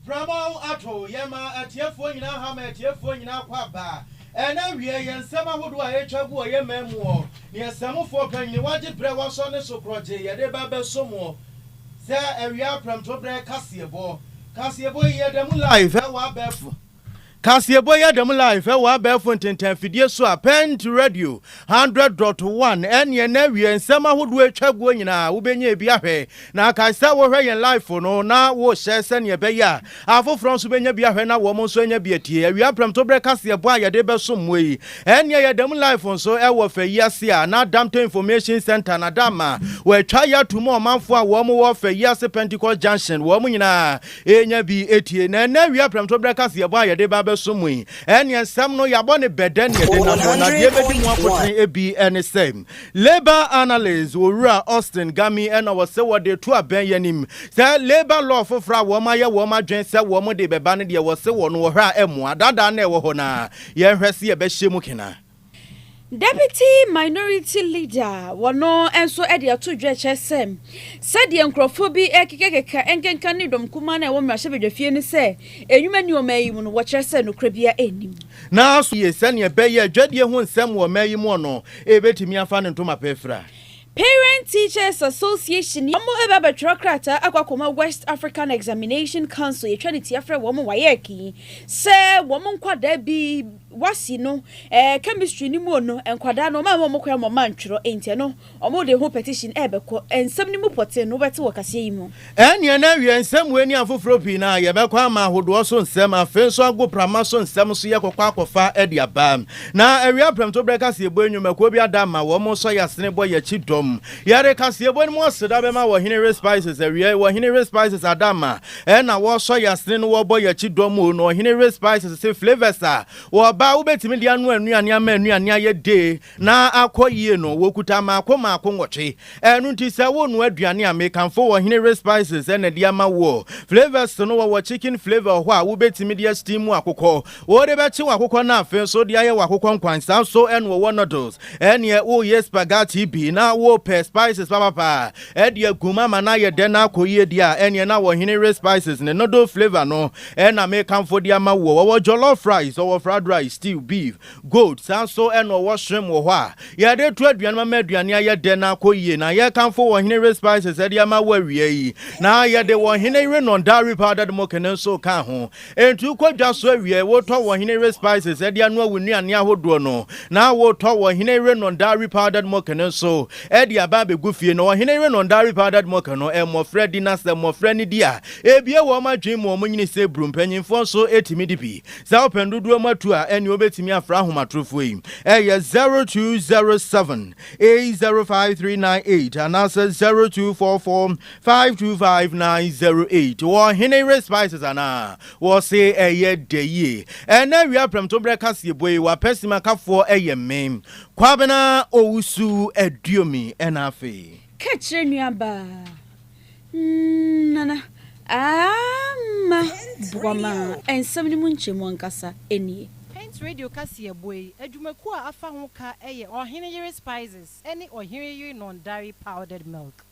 Bramo ato yema atiefo nyina ha ma atiefo nyina kwaba ena wie yensema hodo a etwagu o yememu ne yesamfo panyi wage bre waso ne sokroje yede baba somo se awia pramto bre kasebo yedem live e wa befo Kasiebo ya dem live e wa be fonten fidie so a Pent radio 100.1 enye na wie nsema hodo atwaguo nyina wo benya ebi ahwe na kaisa wo hwe yen live no na wo share se ne be ya afofro so benya bi ahwe na wo mo so enya bi atie awia pramto bre kasiebo a yede be so moyi enye ya dem live so e wo fa yase a na damto information center na dama wo atwa ya tumo manfo a wo mo wo fa yase Pentecost junction wo mo nyina enya bi etie na awia pramto bre kasiebo a yede ba sumui enya sam no yabone beden yede na yebedi mu akoten ebi ene same labor analyst Owura Austin Gami ena wose wode to aben yanim say labor law fofra wo ma ye wo ma dwen say wo mo de beba ne de wose wo no wo hra emu adada na e wo ho na ye hwese ye be hyemu kena. Deputy Minority Leader wano enso edi atudwe chesem said the encrophobia ekekeka enkenka ni dom kuma na wo mrahye bedwafie ni se enwuma ni o mayi mu no wo kyerese no krabia enim na so ye sane be ye adwadie ho nsem wo mayi mu no ebetimi afa ne ntoma pefra. Parent Teachers Association yomo eba betrokrata akwakoma West African Examination Council ye trinity afre wo mo wayeki se wo mo nkwada bi wasi no chemistry ni mu no enkwada no ma mo kwa mo mantwro enti no omo de ho petition ebeko ensem ni mu pote no bete wakase yi mu enya na wie ensem we ni afoforo pi na ye bekwa ma hodo so nsem afen so agoprama so nsem so ye kokwa akofa edi abam na awia premto breka se ebo enwumako bi adama wo mo so yasene bo ye chidom yare kasiebo ni mo seda be ma wo hine spices awia wo hine spices adama na wo so yasene no wo bo ye chidom no hine spices se flavors a wo ba ubetimi dia no anuane ama anuane ayede na akoyie no wokuta ma akoma akongotwe enu nti se wo no aduane amekanfo wo hine spices na dia ma wo flavors no wo chicken flavor ho a ubetimi dia steam akokọ wo de be chi akokọ na afen so dia ye akokọ nkwansa so en wo noodles ene wo ye spaghetti bi na wo per spices papa dia guma mana ye de na akoyie dia ene na wo hine spices ne noodle flavor no na amekanfo dia ma wo jollof rice or fried rice stew beef goat sanso eno wo shrimp wo ha ye de to aduane ma aduane aye de na akoyie na ye kanfo wo hine spices e de ma wo awie yi na ye de wo hine non dairy powdered milk ne so ka ho entu kwadwa so awie wo to wo hine spices e de anu awunuane ahodo no na wo to wo hine non dairy powdered milk ne so e de aba be gufie no wo hine non dairy powdered milk no e mo fredi na se mo freni dia e bie wo ma dwen mo nyini se brumpanyimfo so etimi dipi sa opendudu matu a ene obetimi afra ahomatrofo yi eye 0207 80539 and answer 0244525908 wo hine spices ana wo say eye deyi ena wi apremto breka se boyi wa pesima kafo eye mem kwabena owusu aduomi ena afi kachire nuaba nana ama bwama ensem ni munchemu ankasa enie Pent radio kasi boy adwumaku a afa ho ka eye ohene spices any ohene non dairy powdered milk.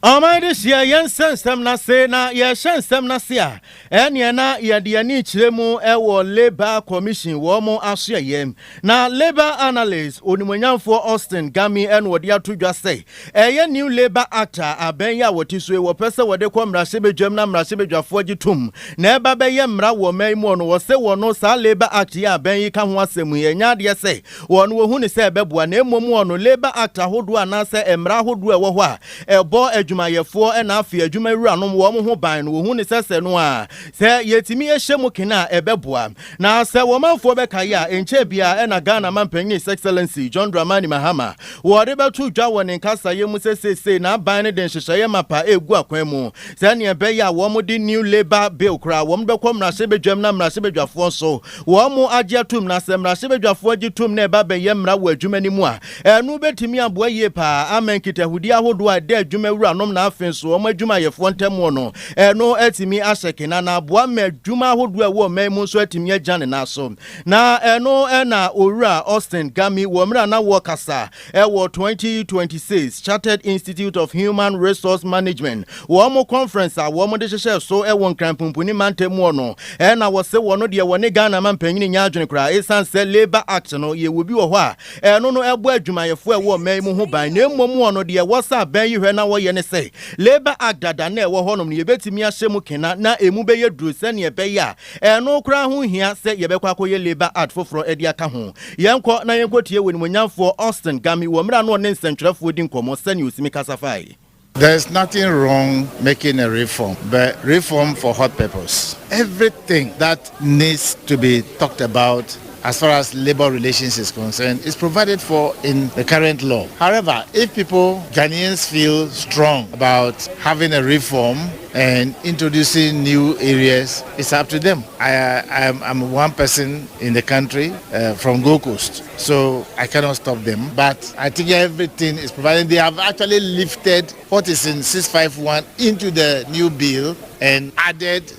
Amade sia yensensem na se na ye shensem na se a ene na ye de ani kiremu wo labor commission wo mo asoyem na labor analyst onimonyamfo Austin Gami ene wode atodwa sei eye new labor act aben ya wotiso wo pese wode komrahye bedwam na mrahye bedwafo gitum na eba be ye mra wo maimu no wo se wo no sa labor act ya aben yi ka ho asemu ye nya de sei wo no wo hu ne se beboa na emom wo no labor act ahodo anase emra ahodo e wo ho a ebo adwumayefo na afi adwumawura no wo mo ho ban no wo hu ne sese no a se yetimi ehyemu kena ebeboa na se wo manfo be kai a enche bia na Ghana manpanyin His Excellency John Dramani Mahama wo de betu dwa wo ne nkasa yemu sesese na ban ne den hyehyeye mapa egu akwan mu se ne be ya wo mo di new labor bill kra wo mo be komra se bedwam na mra se bedwafo so wo mo agye atum na se mra se bedwafo agitum na eba be ye mra wo adwumani mu a enu betimi aboa ye pa amenkitahudi ahodo a de adwumawura nom na afen so omo adwuma yefo ntemo no no atimi asekena na aboa ma adwuma hodo a wo man mu so atimi agya ne na so na no na owura Austin Gami wo mra na wo kasa wo 2026 Chartered Institute of Human Resource Management wo mo conference a wo mo de hye so wo nkrampumpuni mantemu no na wo se wo no de wo ne Ghana man panyin nya adwene kra esan se Labor Act no ye wo bi wo ho a no ebo adwumayefo wo man mu ho ban na mmom no de wo sa ban yi hwe na wo ye ne se Labor Act dada na wo ho no ye betimi ahye mu kena na emu be ye duru se ne be ya no kra ho hia se ye be kwa koye Labor Act foforo edi aka ho yenko na yenko tie woni monyamfo Austin Gami wo mra no ne nsentwerefo di nkomo se ne usimi kasafai. There's nothing wrong making a reform, but reform for what purpose? Everything that needs to be talked about as far as labor relations is concerned is provided for in the current law. However, if people, Ghanaians, feel strong about having a reform and introducing new areas, it's up to them. I'm one person in the country from Gold Coast, so I cannot stop them. But I think everything is provided. They have actually lifted what is in 651 into the new bill and added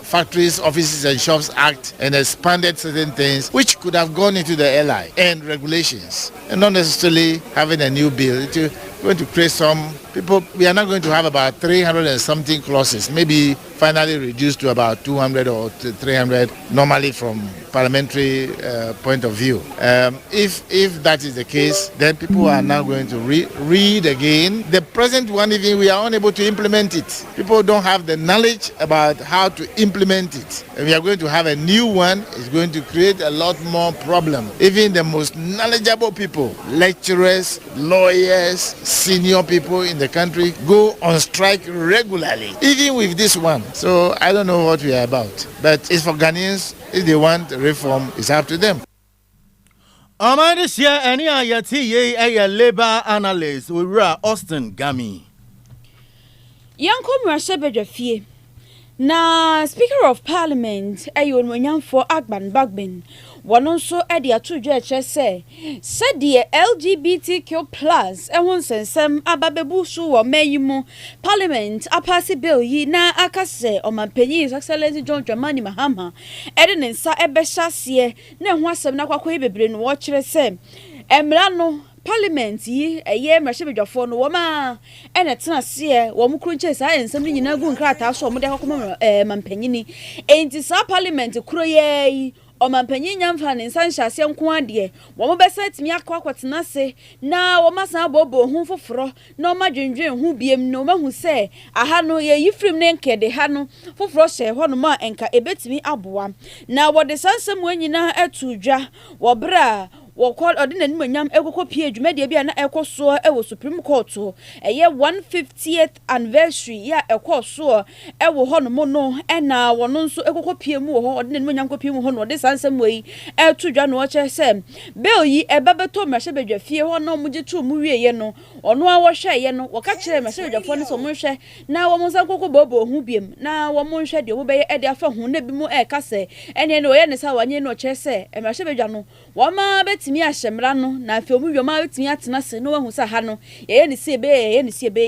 Factories, Offices and Shops Act and expanded certain things which could have gone into the LI and regulations, and not necessarily having a new bill. It's going to create some people. We are not going to have about 300 and something clauses, maybe finally reduced to about 200 or 300 normally from parliamentary point of view. If that is the case, then people are now going to read again. The present one, even we are unable to implement it. People don't have the knowledge about how to implement it. And we are going to have a new one. It's going to create a lot more problem. Even the most knowledgeable people, lecturers, lawyers, senior people in the country go on strike regularly, even with this one. So I don't know what we are about. But it's for Ghanaians. If they want reform, it's up to them. This year, any a labor analyst with Austin Gami. Yanko Mrashebejafie. Na Speaker of Parliament, Ayon Monyamfo Agban Bagbin, one also Eddie Atuja say, said the LGBTQ plus, and once and some Ababebusu or Mayumo Parliament, a passy bill ye na akase or my pennies, Excellency John Dramani Mahama, Eden and Sa Ebeshasie, ne was some Nakwaquebin watcher say, Emrano. Parliament yi eye mrashebejafo no woma enetena se wo mkrunche sa ensem ni nyina gu nkrata so mo de akoma mampanyini enti sa parliament kuro ye o mampanyin nyamfa ne nsan hyase nko ade wo mo besa timi akwatena se na wo masan bobo hu foforo na o madwendwen hu biem no mahu se aha no ye yifrim ne nkede ha no foforo hye ho no ma enka ebetimi aboa na wo de sansem wanyina atudwa wo bra wo call ordinary manyam ekoko pie dwumade bia na ekoso e wo Supreme Court eye 150th anniversary ya ekoso e wo ho no mo no e na wono nso ekoko pie mu wo ho ordinary manyam ko pie mu ho no de sansem wei e tudwa no che se bill yi e babeto mrashebedwa fie ho no mo gitu mu wieye no ono a wo hweye no wo ka kire mrashebedwafo no so mo hwe na wo mo sankoko bobo hu biem na wo mo hwe de wo be e de afa hu na bi mu e ka se ene no ye ne sa wanye no che se mrashebedwa no wo ma timi ahemra no na afiomu wioma betimi atena se no wahu sa ha no ye ne siebe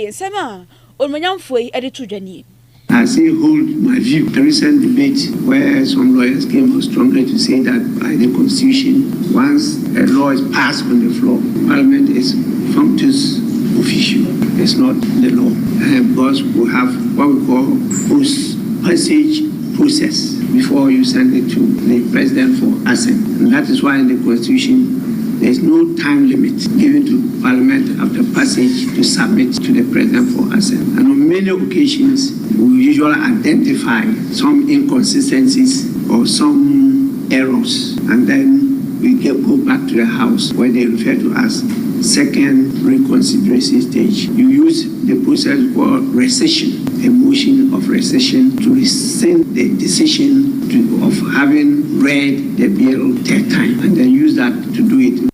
nsema onmanyamfo yi ede tudwani. I still hold my view. The recent debate where some lawyers came out strongly to say that by the Constitution, once a law is passed on the floor, Parliament is functus officio. It's not the law. Because we have what we call post-passage process before you send it to the President for assent. And that is why in the Constitution, there is no time limit given to Parliament after passage to submit to the President for assent. And on many occasions, we usually identify some inconsistencies or some errors, and then we go back to the House where they refer to as second reconsideration stage. You use the process called rescission, a motion of rescission to rescind the decision of having read the bill third time, and then use that to do it.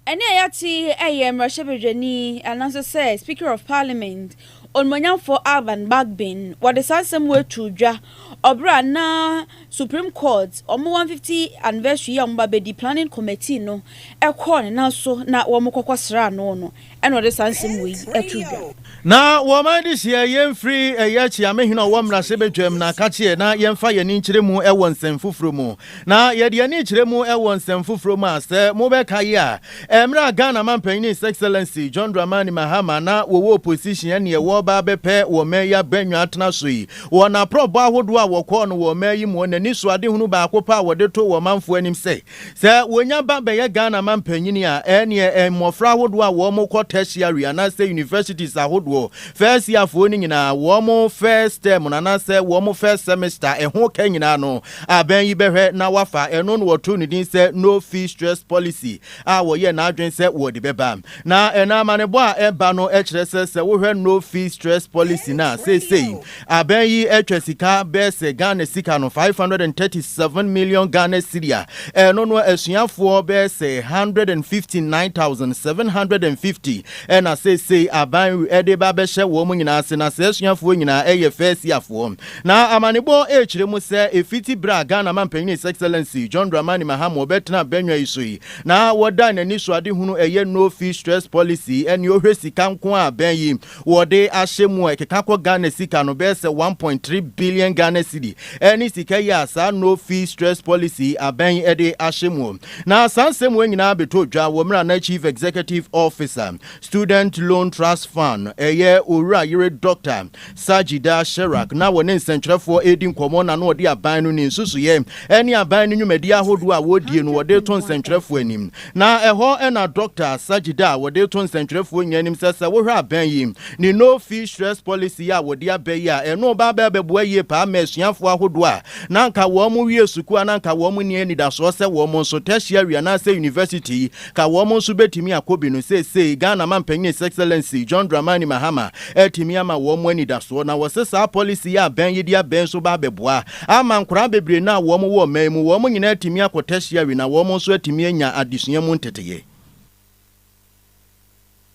Ene yati mrashebejani announcer says Speaker of Parliament on Manyamfo Alban Bagbin what the Sansam way to dra obra na Supreme Court on 150 anniversary the planning committee no e corner na so na wamukwakwasra no and what the Sansam way to dra na woman this year yen free yachi amehina wamra sebedwem na kache na yemfa ye ni nkyeremu e wonsem fufuro mu na ye de ni nkyeremu e wonsem fufuro mu ase mo be kai a emra Ghana mampanyin His Excellency John Dramani Mahama na wo opposition ne wo ba bepe wo meya banwa atena so yi wo na probo ahodo a wo kɔ no wo meyi mu na ni so ade hunu ba akopa wo de to wo manfo anim se wonya ba be ye Ghana mampanyin a ene mmofra ahodo a wo mo kɔ tertiary na say universities ahodo first year for ni nyina wo mo first term na say wo mo first semester ho ka nyina no aban yi behwe na wafa eno no woto ni din say no fee stress policy a wo ye na adwen say wo de beba na ena manebo a eba no e kire say wo hwe no fee stress policy na say aban yi etwasika be se Ghana sika no 537 million Ghana cedis eno no asuafo be se 159,750 and I say aban ede ba be hye wo mu nyina ase na se asuafo nyina eye first year fo na amanebo e kire mu se efiti bra Ghana mampanyin His Excellency John Dramani Mahama obetena benwa isoi na woda nani so ade hunu eye no fee stress policy ene ohwe sika nko a ben yi wode ahyemu ekeka ko Ghana sika no be se 1.3 billion Ghana cedi ene sika ya sa no fee stress policy aben ede ahyemu na sansem we nyina beto dwa wo mra na Chief Executive Officer Student Loan Trust Fund eye owura yire Dr. Sajida Sherak na wone nsentwerefo edi nkomo na no ode aban no ni nsusu ye ene aban no nwumadi ahodo a wodie no wode to nsentwerefo anim na eho ena Dr. Sajida wode to nsentwerefo nyanim sese wo hwa aban yi ni no fee stress policy a wode abai a eno ba ba beboa ye pa masuafo ahodo a na nka wo mu wie suku na nka wo mu ni da so se wo mu so tertiary na se university ka wo mu so betimi akobi no se Ghana mampanyin His Excellency John Dramani Mahama etimi ama wo mu ani da so na wo se sa policy ya ben yi dia ben so ba beboa ama nkura bebre na wo mu wo man mu wo mu nyina etimi akotehia na wo mu so etimi anya adesua mu nteteye.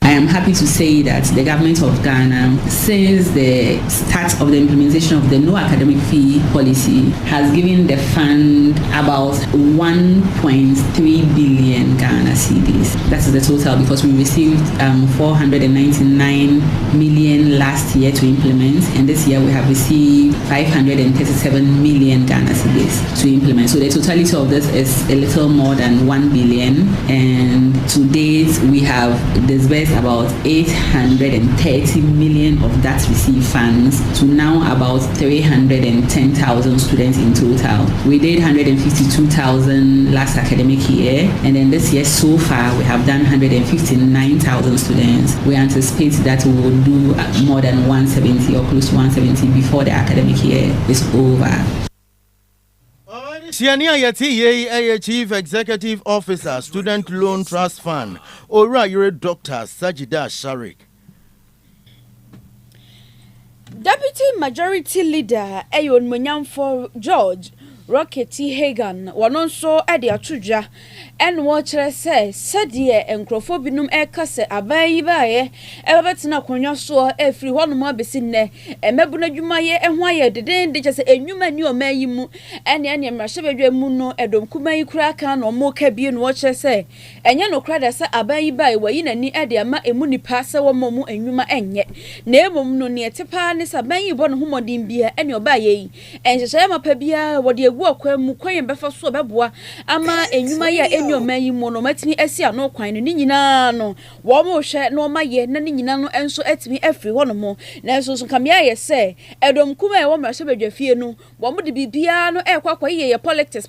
I am happy to say that the government of Ghana, since the start of the implementation of the no academic fee policy, has given the fund about 1.3 billion Ghana cedis. That is the total because we received 499 million last year to implement, and this year we have received 537 million Ghana cedis to implement. So the totality of this is a little more than 1 billion, and to date we have disbursed about 830 million of that received funds to now about 310,000 students in total. We did 152,000 last academic year, and then this year so far we have done 159,000 students. We anticipate that we will do more than 170 or close to 170 before the academic year is over. Siania yeti ye Chief Executive Officer Student Loan Trust Fund owura yire Dr. Sajida Sharik. Deputy Majority Leader Ayon Monyamfo George Rockety Hagan wanonso ade atudwa en wo kire se de enkrofo binum ekase aban bae ebetena konwa so efri honum abesi ne emebu na dwuma ye eho aye deden de kese enwuma ni o mayi mu ene mrahye bedwa mu no edom kuma yi kura kan no mo ka bie no wo kire se enye no kura da se aban bae wayi nani ade ama emu nipa se wo mo mu enwuma enye na emom no ne etepa ne saban yi bo no homodin bia ene oba ye enhyehyɛ mapa bia wo de egu akwa mu kwan befa so beboa ama enwuma ye enyo mayi mu no matimi asi ano kwan no nyina no wo mo hwɛ no maye na nyina no enso atimi afri ho no mo na enso so kamia ye se edom kuma e wo mrahye badwafie no wo mo de bibia no ekwakwa ye politics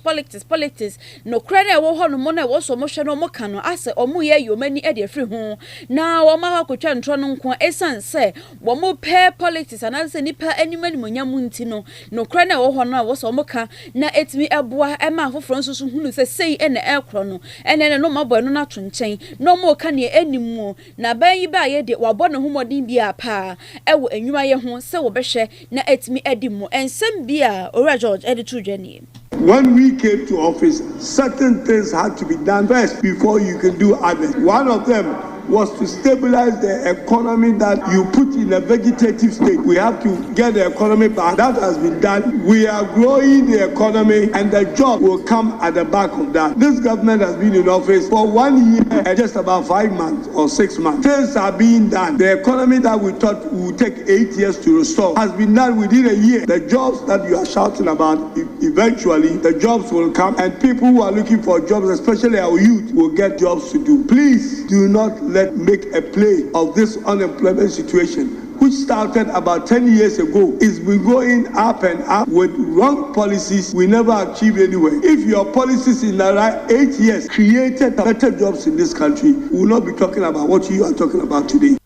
no krane e wo ho no mo na wo so mo hwɛ no mo ka no ase omo ye yomani e de afri ho na wo ma hakotwa ntro no nko esan se wo mo pe politics ananse nipa animani monyamu nti no krane e wo ho no wo so mo ka na etimi eboa ema afoforo nso so hunu se sei ene ekro no ene no mabo no na to nchen no mo ka ne animu na ban yi ba ye de wabo ne homodin bia pa ewo enwuma ye ho se wo behwe na etimi edimu ensem bia owura George editu dwani When we came to office, certain things had to be done first before you can do others. One of them was to stabilize the economy that you put in a vegetative state. We have to get the economy back. That has been done. We are growing the economy and the job will come at the back of that. This government has been in office for 1 year and just about 5 months or 6 months. Things are being done. The economy that we thought would take 8 years to restore has been done within a year. The jobs that you are shouting about, eventually the jobs will come and people who are looking for jobs, especially our youth, will get jobs to do. Please do not make a play of this unemployment situation, which started about 10 years ago. It's been going up and up with wrong policies. We never achieved anywhere. If your policies in the right 8 years created better jobs in this country, we will not be talking about what you are talking about today.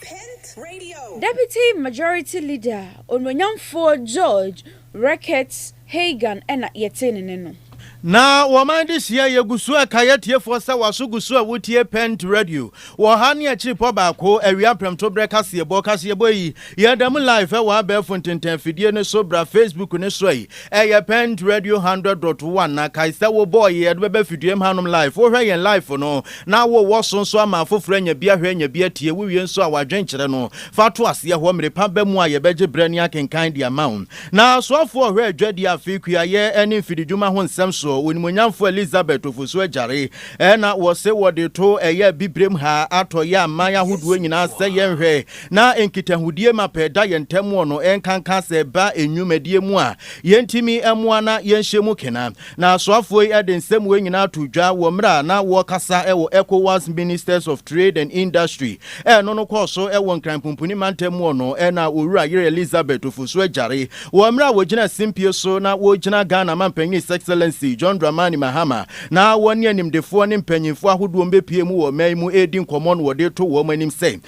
Pent Radio. Deputy Majority Leader Onwanyamfo George Reckets Hagan ena yeteneneno. Na woman this year yegusu akaya tiefo sa waso gusu a wotie Pent Radio wo ha ne akiri po baako awia premto breka se ebo yi yedam live e wa be fontenten fidie ne so bra Facebook ne so yi e Pent Radio 100.1 na kaisa wo boy ye do be fidie hanom live wo hwe yen live no na wo so nso ama afoforo anya bia hwe anya bia tie wo wie nso a wadwenkere no fato ase ho mere pa ba mu a ye beje brani akenkan dia maun na so afo hwe adwadi afekua ye eni fidijuma ho nsem so Onimonyamfo Elizabeth ofusu ajare na wose wode to eye bibrem ha atoya maya hoduo nyina se yenhwe na enkitahudie mapeda yentemu no enkanka se ba enwumadie mu a yentimi emua na yenhyemu kena na asoafo yi ade nsem we nyina atodwa wo mra na wo kasa ewo ECOWAS Ministers of Trade and Industry no no koso ewo nkranpumpuni mantemu no na owura yere Elizabeth ofusu ajare wo mra wo gina simpie so na wo gina Ghana Mampanyin His Excellency John Dramani Mahama na woni animdefo ne mpanyimfo ahodo mbepie mu wo man mu edi nkomo no wode to wo manim se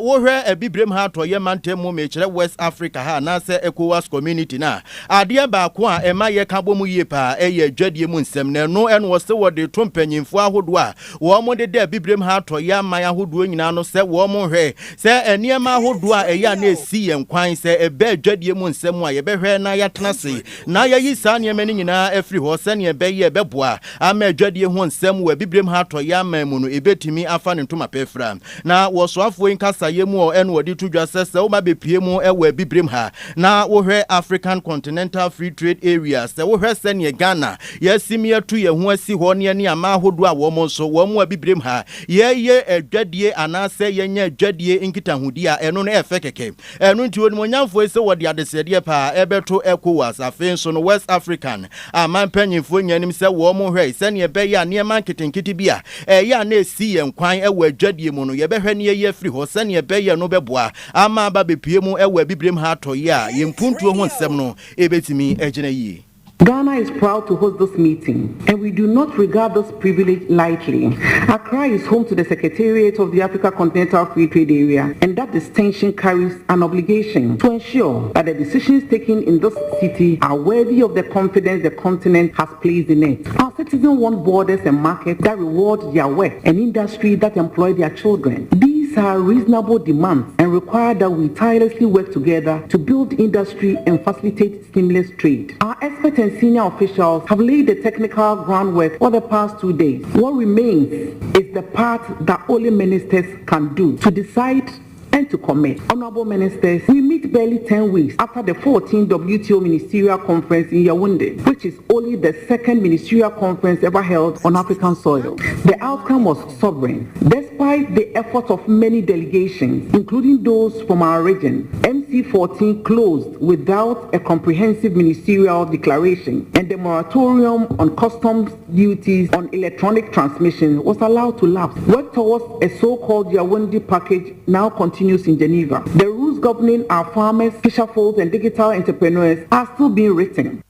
wo hwe abibrem ha to ye mantemu mekire West Africa ha na se ECOWAS community na ade ba ko a ema ye ka bomu yie pa eye adwadie mu nsem na no eno wo se wode to mpanyimfo ahodo a wo mo de abibrem ha to ye man ahodo nyina no se wo mo hwe se eniema ahodo a eya na esi ye nkwan se ebe adwadie mu nsem a ye behwe na yatena se na yayi sa ne mani nyina afri ho se ne be ye beboa ama adwadie ho nsem wa bibrem ha to ya mamu no ebetimi afa ne ntoma pefra na wosoafo nkasa ye mu eno wodi tudwa sese wo ma bepie mu ewa bibrem ha na wo hwe African Continental Free Trade Area se wo hwe se ne Ghana yasimi atu ye ho asi ho ne ne ama ahodo a wo mo so wo mu bibrem ha ye adwadie anase yenya adwadie nkitahudi a eno no efe keke eno nti onimonyamfo se wodi adesede pa ebeto ECOWAS afenso no West African amampanyimfo nyanim se wo mo hwe se ne be ya ne man kitenkiti bia ya na esi ye nkwan ewa adwadie mu no ye behwe ne ye afri ho se ne be ye no beboa ama ba bepie mu ewa bibrem ha to ye a ye mpuntuo ho nsem no ebetimi egina yi. Ghana is proud to host this meeting, and we do not regard this privilege lightly. Accra is home to the Secretariat of the Africa Continental Free Trade Area, and that distinction carries an obligation to ensure that the decisions taken in this city are worthy of the confidence the continent has placed in it. Our citizens want borders and markets that reward their work and industry that employ their children. These are reasonable demands and require that we tirelessly work together to build industry and facilitate seamless trade. Our experts and senior officials have laid the technical groundwork for the past 2 days. What remains is the part that only ministers can do to decide and to commit. Honorable ministers, we meet barely 10 weeks after the 14th WTO Ministerial Conference in Yaoundé, which is only the second ministerial conference ever held on African soil. The outcome was sovereign. Despite the efforts of many delegations, including those from our region, MC14 closed without a comprehensive ministerial declaration, and the moratorium on customs duties on electronic transmission was allowed to lapse. Work towards a so-called Yaoundé package now continues in Geneva. The rules governing our farmers, fisherfolk, and digital entrepreneurs are still being written.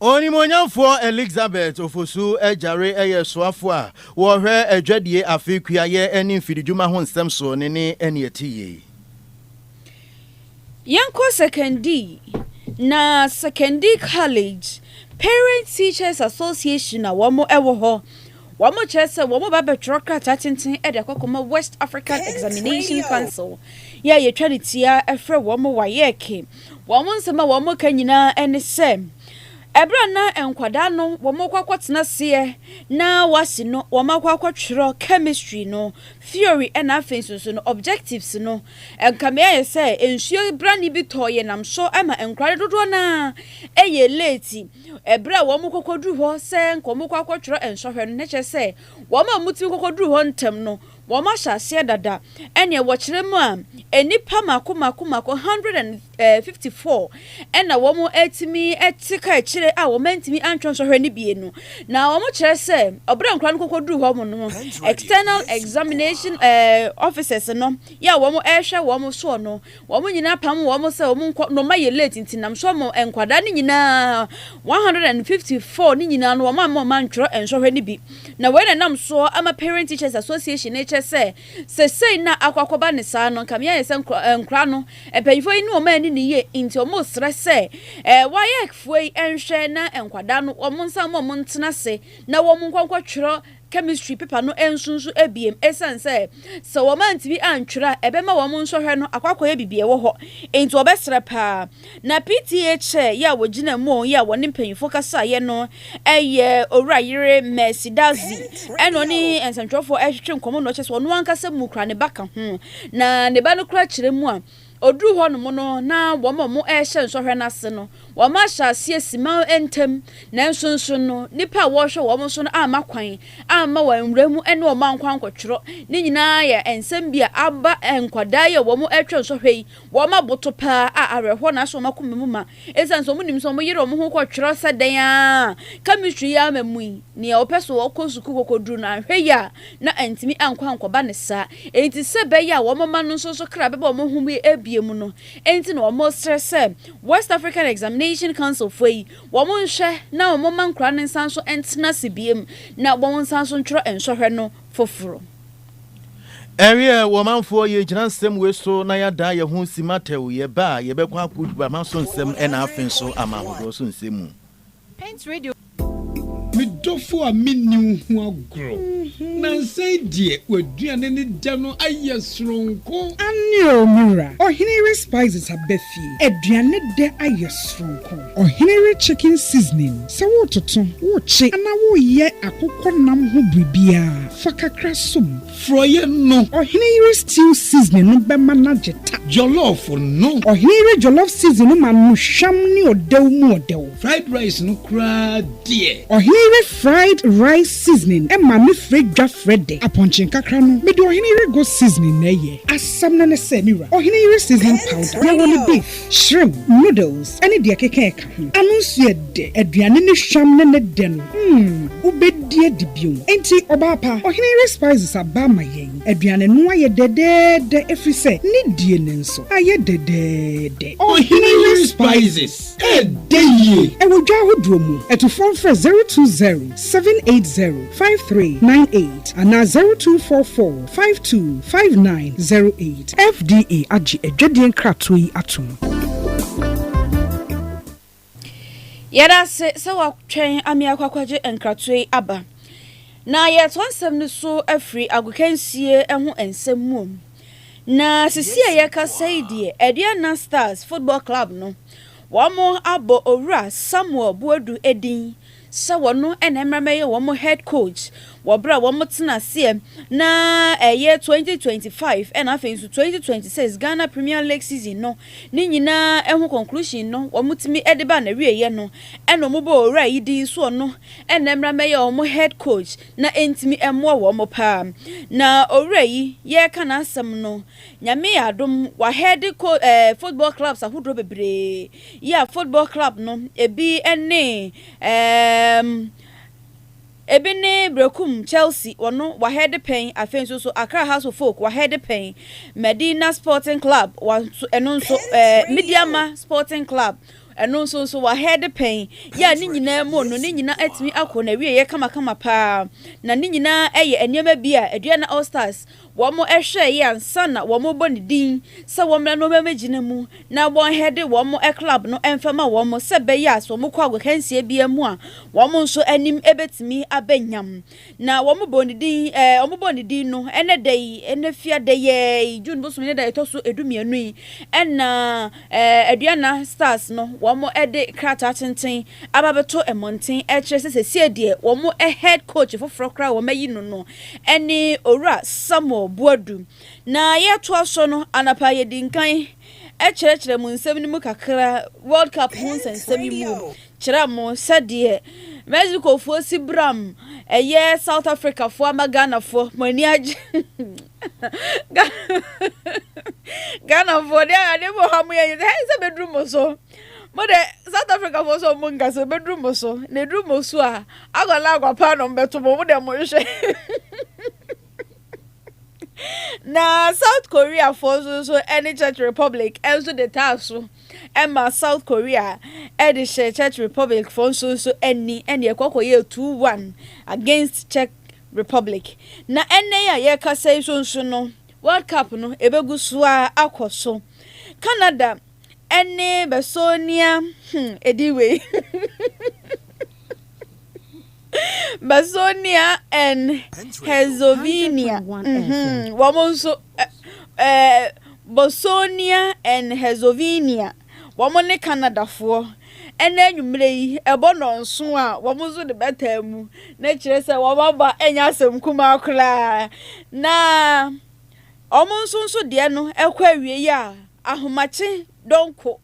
Onimonyamfo Elizabeth ofosu ejare eye soafo a wo hwe adwadie afekua ye eni fidijuma ho nsem so ne eni etiye. Yanko Secondary na Secondary College Parent Teachers Association na wamo ewo ho wamo chese wamo ba betrokra tatintin e de kokoma West African Examination Council ya ye twanitia efre wamo wayeke wamo nsema wamo kanyina ene sem ebra na enkwada no wo mokwakwatena se na wasi no wo makwakwatrɔ chemistry no theory and afenso no objectives no enkame ye say ensuo brani bi toye nam so ama enkwade dodo na eye late ebra wo mokwakwadu ho se nkomokwakwatrɔ ensohwe no neche say wo ma mutimi kwakwadu ho ntem no wama shase dada ene wokyere mu a enipa mako 154 ena womo etimi etika ekyere a womo ntimi antwonso hwe ne bie no na womo kyere se obra nkran kokodu ho mo no external examination officers no ya womo ehwe womo so no womo nyina pam womo se womo no maye late ntinam so mo enkwada ne nyina 154 ne nyina no womo mantro enso hwe ne bi na we na nam so ama parent teachers association say say na akwakoba ne sa no kamia ye se nkra no epayifo yi ne o ma ni ne ye inti o mo stress say why ekfuei enhwe na enkwada no o mo nsa mo ntena se na wo mo nkwakwatwero chemistry paper no ensunsu ebiem esense so wo man tibi antwera ebema wo mo nsohwe no akwakoye bibie wo ho enti obesre pa na PTA ya wogina mu ya wo ne mpanyifo kasa ye no eye owrayire Mercedazi eno ni ensantwofo ehwetwe nkomo no kyese wo no ankasa mu kra ne baka ho na ne ba no kra kyere mu a odru ho no no na wo mo ehye nsohwe na se no wo ma hya sie sima entem na nsonso no nipa wo hwe wo mo so no ama kwan ama wa nwramu ene wo ma nkwan kwotwero ni nyina ya ensem bia aba enkwada ye wo mo etwe nsohwe yi wo ma boto pa a areho na so makom mu ma esanso mo nim so mo yire wo mo ho kwotwero sedan a chemistry ya mamui ni opeso wo kosuku kokodru na hwe ya na entimi ankwan kwaba ne sa enti sebe ya wo mo ma no so kra beba wo mo hu ebiemu no enti no wo stress West African Examination Council foi wo mo nhwe na wo mo mankra ne nsanso entena sibiem na wo mo nsanso ntwero enhwehwe no foforo area womanfo ye gyina nsem we so na ya da ye ho simatew ye ba ye bekwa akudba ma so nsem ena afen so ama hodo so nsemu Pent Radio midofo a minni hu agro na say die waduane ne da no ayesronko anio mura ohinere spices abefi aduane de ayesronko ohinere chicken seasoning se wo toto wo chi ana wo ye akokọ nam ho bribia fakakra som froye no ohinere stew seasoning no be manageta jollof no ohinere jollof seasoning ma no hwam ni odew mu odew fried rice no kra die ohinere fried rice seasoning e ma me fredwa frede aponchin kakra no me do ohinere go seasoning na ye asam na ne se mira ohinere seasoning powder ya woni beef shrimp noodles any de keke eka ho anunsu ede aduane ne hwam ne de no ubedi adibio enti obapa ohinere spices abama yen aduane no aye dedede efrise ne die ne nso aye dedede ohinere spices edeye e wo dwa hodo mu etufon for 020 780-5398 and 0244-525908 FDA agi edwedien kratoi atum yada se wa twen ami akwakwaje enkratoi aba na ye tonsem ne so afri agokansie eho ensemmum na sisi ye ka sei die Ediana Stars Football Club no wamo abo owura Samuel Buadu edin sa wono enemramaye womo head coach wobra womo tena se na eye 2025 and afensu 2026 Ghana Premier League season no ni nyina ehu conclusion no womo timi edeba na wieye no eno mo bo owura yidi so no enemramaye womo head coach na entimi emwo womo pa na owura yi ye kana asem no nyame adom wa head football clubs ahodro bebre ya football club no ebi ene ebine Brekum Chelsea wono wa head pen afenso so Accra House of Folk wa head pen Medina Sporting Club wa eno so Midiama Sporting Club eno so wa head pen ya ni nyina mu no ni nyina atimi akọ na wie ye kama pa na ni nyina eye enema bia Ediana All Stars wɔn ɛhwɛ yɛ ansa na wɔn bɔ ne din sɛ wɔn mmerɛ no bɛmɛgyina mu na wɔn hɛde wɔn club no ɛmfɛma wɔn sɛ bɛyɛ as wɔn kɔ agɔkansie bi mu a wɔn nso anim ɛbɛtumi abɛnyam na wɔn bɔ ne din no ɛnɛ da yi ɛnɛ fia da yɛ June bosom ne da ɛtɔ so edumienu yi ɛna aduana stars no wɔn ɛde krataa tenten ababɛto ɛmɔnten ɛkyerɛ sɛ sɛsie deɛ wɔn head coach foforɔ kora wɔn ayi no ɛne owura Samuel Buadu na yɛto so no anapa yɛdi nkan ɛkyerɛkyerɛ mu nsɛm no mu kakra World Cup ho nsɛm yi mu kyerɛ mo sɛdeɛ Mexico fo si bram ɛyɛ South Africa fo ama Ghana fo mani agye Ghana fo de mo ha mo yɛ sɛ bedroom mo so mo de South Africa fo so mo ngase bedroom mo so na bedroom mo so a agwala agwapa no mbeto mo de mo hwɛ na South Korea for so any Czech Republic also the taso Emma South Korea the Czech Republic for so any ekoko ye 2-1 against Czech Republic na ene ya ka say so no World Cup no ebegu so akoso Canada ene Besonia anyway Basonia and Herzegovina. Bosonia and Herzegovina. Woman Canada for. And then you may a bon on swa, woman's the better mu. Nature said, Wamba and Yasam Kuma Kla. Na almost so diano, Elquaria ya, Ahumachi, Donko,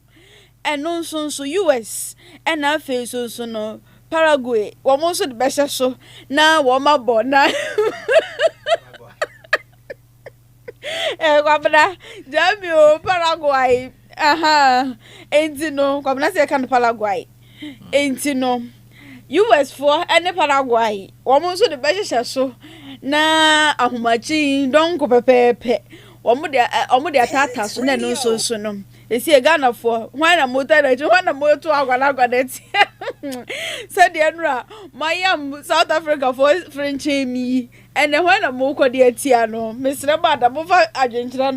and non so US, and I feel so no. Paraguay, woman so the best so na woma bona. Kwabna Jamio Paraguay. Aha. Entino, kwabna say kan Paraguay. Entino. US for any Paraguay. Woman so the best so na ahumachi don ko pepepe. Omo de atata so na no so no. Esi Ghana for why na motor na why na motor agwala net. Said the Enra, my South Africa for French me, and then when I'm more the Tiano, Miss Rabada, move Argentina,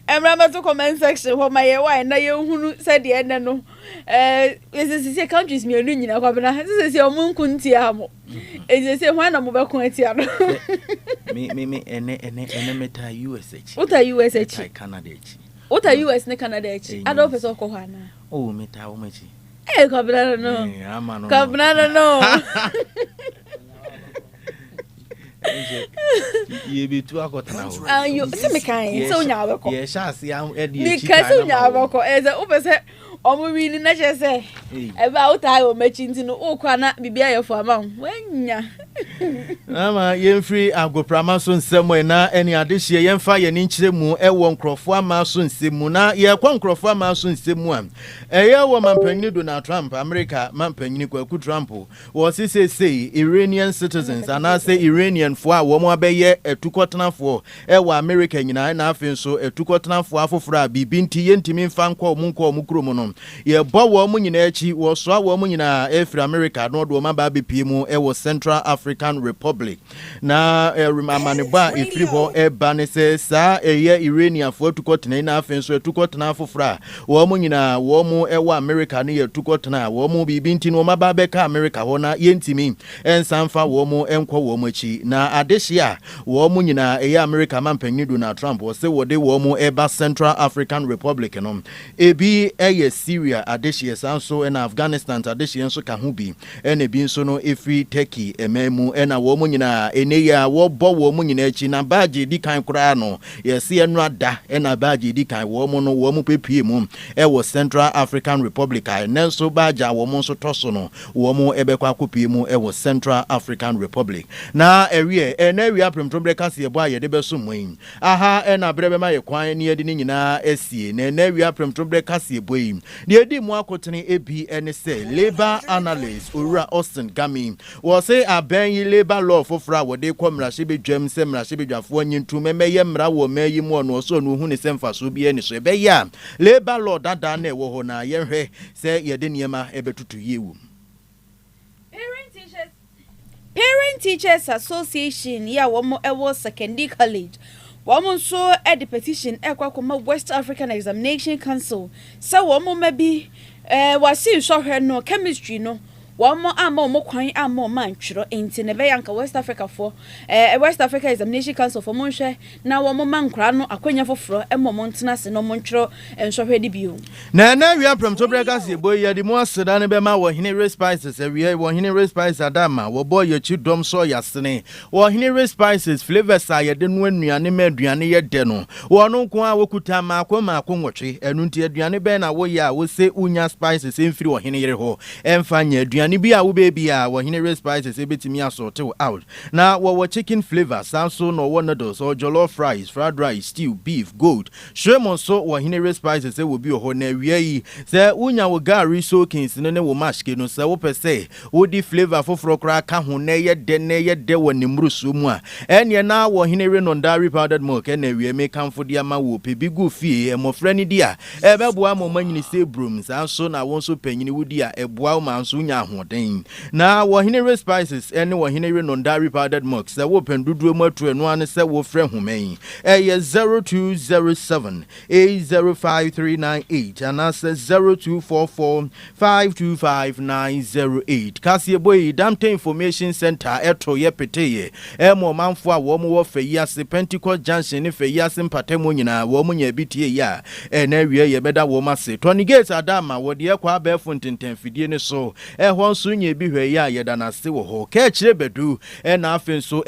and remember to comment section for my wife, and you said the end. No, this is countries me union of Governor. This is your moon kuntiamo. It is when I'm over Kuntiano. Me, and meta USH. What are USH? Canada. What are US ne Canada? I don't know Kohana. Oh, meta, Omechi. Eh, Kabana no. Kabana no. You be too got now. You see me kind. So now, yes, I see. I'm Eddie. Because so now, as a open omo wi ni na che se about I o mechinti no o kwa na bibia ye for am wanya ama yemfiri agoprama so nsemo na eni adehye yemfa ye ni nkyire mu ewo nkrofo ama so nsemu na ye kwa nkrofo ama so nsemu am eye wo mampanyini Donald Trump America mampanyini Kwaku Trump wo say Iranian citizens and I say Iranian fo a wo mo abeye etukotenafo ewo America nyina na afi so etukotenafo afoforo a bibinti yentimi mfa nkwa omunko omukromo no ye bo wo mo nyina echi wo so wo mo nyina efri America no do ma ba bepie mu ewo Central African Republic na amaneba efri ho eba se sa eye Iranian fo etukotena na afi so etukotena afoforo a wo mo nyina wo mo ewo America ne ye etukotena wo mo bibinti no ma ba beka America ho na yentimi ensanfa wo mo enkwa wo mo echi na adehye a wo mo nyina eye America mampanyini Donald Trump wo se wo de wo mo eba Central African Republic no ebi eye Syria adehye sanso na Afghanistan adehye nso ka ho bi ena bi nso no efri Turkey ememu ena wo mo nyina eneya wo bo wo mo nyina echi na baage di kan kura no yesi enu ada ena baage di kan wo mo no wo mo pepie mu wo Central African Republic a nenso baage wo mo nso toso no wo mo ebekwa akopie mu wo Central African Republic na ewie ena ewie apremtobre kase ebo aye de beso moyin aha ena brebe ma ye kwan ne yedi nyina esie na ena ewie apremtobre kase ebo yi de edi mu akotene ebi ene se labor analyst Ura Austin Gami wo say aben yi labor law fofra wo de kwamra hye bedwam se mra hye bedwafo nyintu memeye mra wo mayi mu no so no hu ne semfa so bi ene so ebe ya labor law dada na ewo ho na ye hwe se ye de niema ebetutu yewu Parent Teachers Association ya womo ewo secondary college Woman so at the petition Equacoma West African Examination Council. So woman maybe was see saw her no chemistry no. One more and more coin and more man churo into Neveyanka West Africa for West Africa Examination Council for Monshe. Now one more man crano, a quenya for fro, and more Montanas and no Montro and so debut. Now we are from Tobregas, boy, the more Sudan Bema or Hinere Spices, every year, or Hinere Spice Adama, or boy, your children saw yesterday, or Hinere Spices, flavors I didn't win me an Imediani yet deno, or no qua Wokutama, Quama, Congochi, and Untia Diani Ben, I will say Unya Spices in free or Hinere ho, and Fanya. Nibia ube bia wa Hinere Spices ebetimi asorted out. Now what chicken flavor sounds so no one noodles or jollof fries, fried rice, stew, beef, goat. Shrimp so wa Hinere Spices will be a hone we say unya wo gari soakings no ne wo mashke no say wo pese wo di flavor foforo kra ka ho na ye de wo nimru so mu a enye na wa Hinere non-dairy powdered milk na we make comfort dia ma wo pe bigu fie e mo frani dia e beboa mo manyini say brooms so na won so panyini wudi a eboa ma so nya na wo Hinere Spices ene wo Hinere non-dairy powdered milk say wo pendudu mu atu eno ane say wo frɛ homan 0207 80539 and that's 0244 525908 Kasie boy Damte Information Center eto ye peteye mo manfo a wo mo wo feyase Pentecost Junction ne feyase mpatemo nyina wo mo nya bitie ya na wie ye beda wo mase Tony Gates Adama wo de kwa abefo ntentemfidie ne so ho nso nya bi hwe ya yeda na se wo ho ka kire bedu na afen so